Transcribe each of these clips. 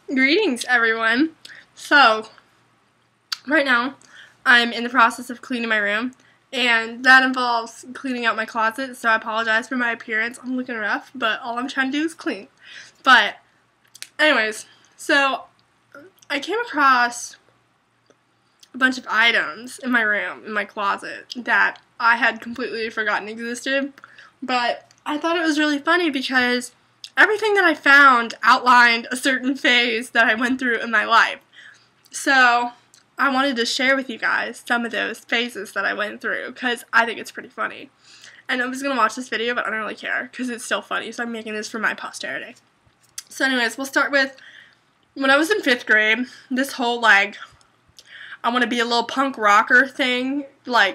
Greetings, everyone. So, right now, I'm in the process of cleaning my room, and that involves cleaning out my closet, so I apologize for my appearance. I'm looking rough, but all I'm trying to do is clean. But, anyways, so I came across a bunch of items in my room, in my closet, that I had completely forgotten existed, but I thought it was really funny because everything that I found outlined a certain phase that I went through in my life. So I wanted to share with you guys some of those phases that I went through because I think it's pretty funny. And I was going to watch this video, but I don't really care because it's still funny, so I'm making this for my posterity. So anyways, we'll start with when I was in 5th grade, this whole, I want to be a little punk rocker thing,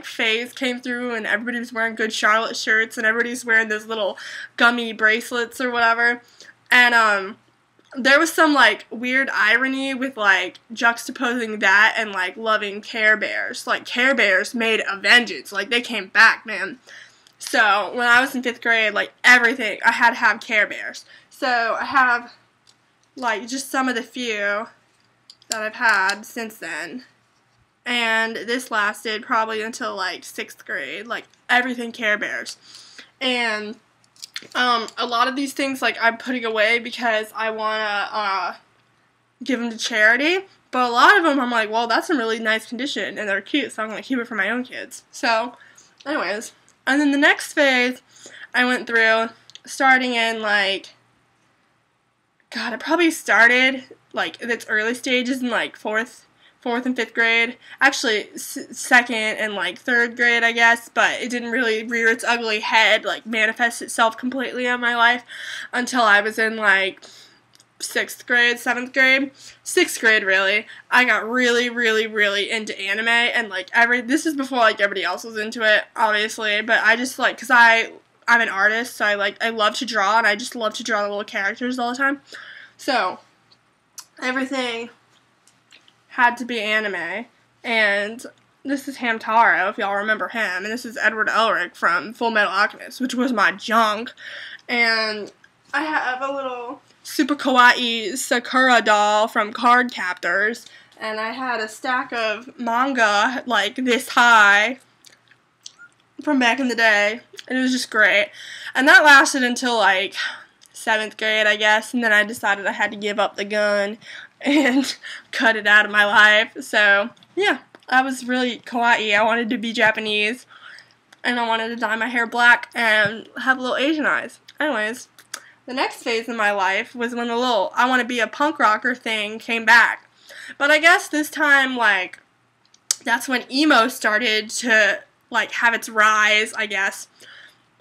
phase came through, and everybody was wearing Good Charlotte shirts, and everybody's wearing those little gummy bracelets or whatever, and, there was some, weird irony with, juxtaposing that and, loving Care Bears. Care Bears made a vengeance. They came back, man. So, when I was in 5th grade, everything, I had to have Care Bears. So, I have, just some of the few that I've had since then. And this lasted probably until, 6th grade. Everything Care Bears. And a lot of these things, I'm putting away because I want to give them to charity. But a lot of them, I'm like, well, that's in really nice condition, and they're cute, so I'm going to keep it for my own kids. So, anyways. And then the next phase I went through, starting in, God, it probably started, in its early stages in, 4th and 5th grade, actually 2nd and 3rd grade, I guess, but it didn't really rear its ugly head, manifest itself completely in my life until I was in 6th grade, 7th grade, 6th grade really. I got really, really, really into anime, and this is before everybody else was into it, obviously, but I just because I'm an artist, so I love to draw, and I just love to draw the little characters all the time. So everything had to be anime, and this is Hamtaro, if y'all remember him, and this is Edward Elric from Full Metal Alchemist, which was my junk, and I have a little super kawaii Sakura doll from Card Captors, and I had a stack of manga, this high, from back in the day, and it was just great, and that lasted until, 7th grade, I guess, and then I decided I had to give up the gun and cut it out of my life. So, yeah, I was really kawaii. I wanted to be Japanese, and I wanted to dye my hair black and have little Asian eyes. Anyways, the next phase in my life was when the little I want to be a punk rocker thing came back. But I guess this time, that's when emo started to, have its rise, I guess.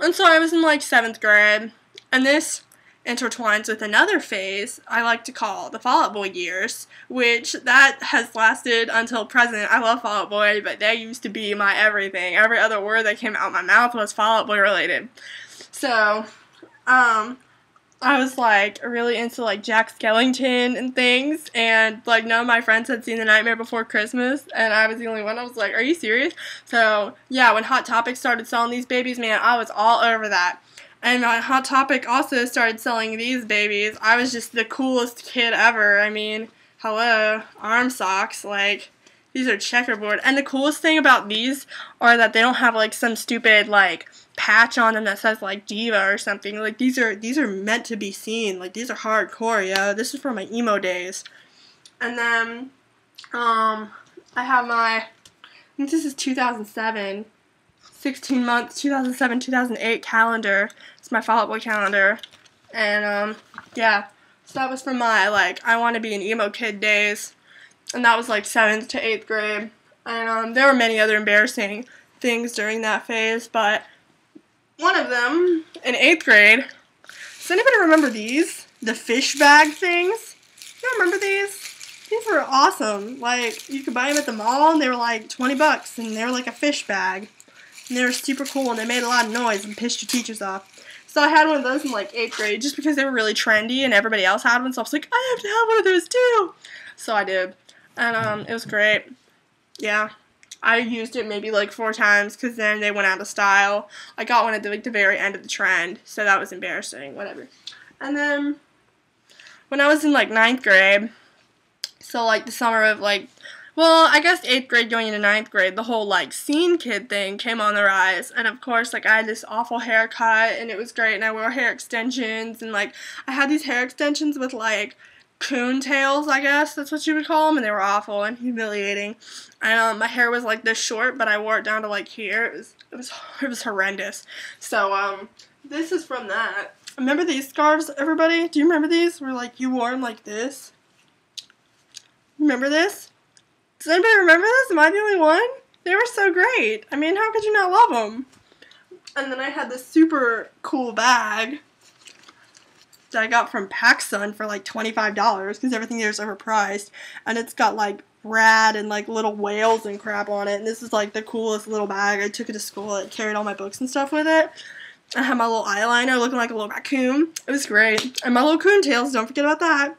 And so I was in, 7th grade, and this intertwines with another phase I like to call the Fall Out Boy years, which that has lasted until present. I love Fall Out Boy, but they used to be my everything. Every other word that came out my mouth was Fall Out Boy related. So, I was really into Jack Skellington and things, and none of my friends had seen The Nightmare Before Christmas, and I was the only one. I was like, are you serious? So, yeah, when Hot Topic started selling these babies, man, I was all over that. And Hot Topic also started selling these babies. I was just the coolest kid ever. I mean, hello, arm socks, these are checkerboard. And the coolest thing about these are that they don't have, some stupid, patch on them that says, Diva or something. These are meant to be seen. These are hardcore, yo. This is from my emo days. And then, I have I think this is 2007. 16 months, 2007, 2008 calendar. It's my Fall Out Boy calendar. And, yeah. So that was from my, I want to be an emo kid days. And that was, 7th to 8th grade. And, there were many other embarrassing things during that phase. But one of them, in 8th grade, does anybody remember these? The fish bag things? You remember these? These were awesome. You could buy them at the mall, and they were, $20. And they were, a fish bag. And they were super cool, and they made a lot of noise and pissed your teachers off. So I had one of those in, 8th grade, just because they were really trendy, and everybody else had one, so I was like, I have to have one of those, too! So I did. And, it was great. Yeah. I used it maybe, 4 times, because then they went out of style. I got one at, the very end of the trend, so that was embarrassing. Whatever. And then, when I was in, 9th grade, So, like, the summer of, like, well, I guess 8th grade going into 9th grade, the whole, like, scene kid thing came on the rise. And, of course, like, I had this awful haircut, and it was great, and I wore hair extensions, and, like, I had these hair extensions with, like, coon tails, I guess that's what you would call them, and they were awful and humiliating. And, my hair was, like, this short, but I wore it down to, like, here. It was horrendous. So, this is from that. Remember these scarves, everybody? Do you remember these? Where, like, you wore them like this? Remember this? Does anybody remember this? Am I the only one? They were so great. I mean, how could you not love them? And then I had this super cool bag that I got from PacSun for like $25 because everything there is overpriced. And it's got like rad and like little whales and crap on it. And this is like the coolest little bag. I took it to school. It carried all my books and stuff with it. I had my little eyeliner looking like a little raccoon. It was great. And my little coon tails, don't forget about that.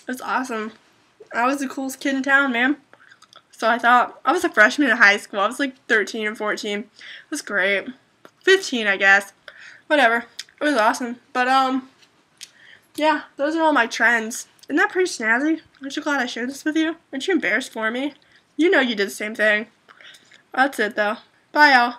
It was awesome. I was the coolest kid in town, man. So I thought, I was a freshman in high school. I was like 13 and 14. It was great. 15, I guess. Whatever. It was awesome. But, yeah, those are all my trends. Isn't that pretty snazzy? Aren't you glad I shared this with you? Aren't you embarrassed for me? You know you did the same thing. That's it, though. Bye, y'all.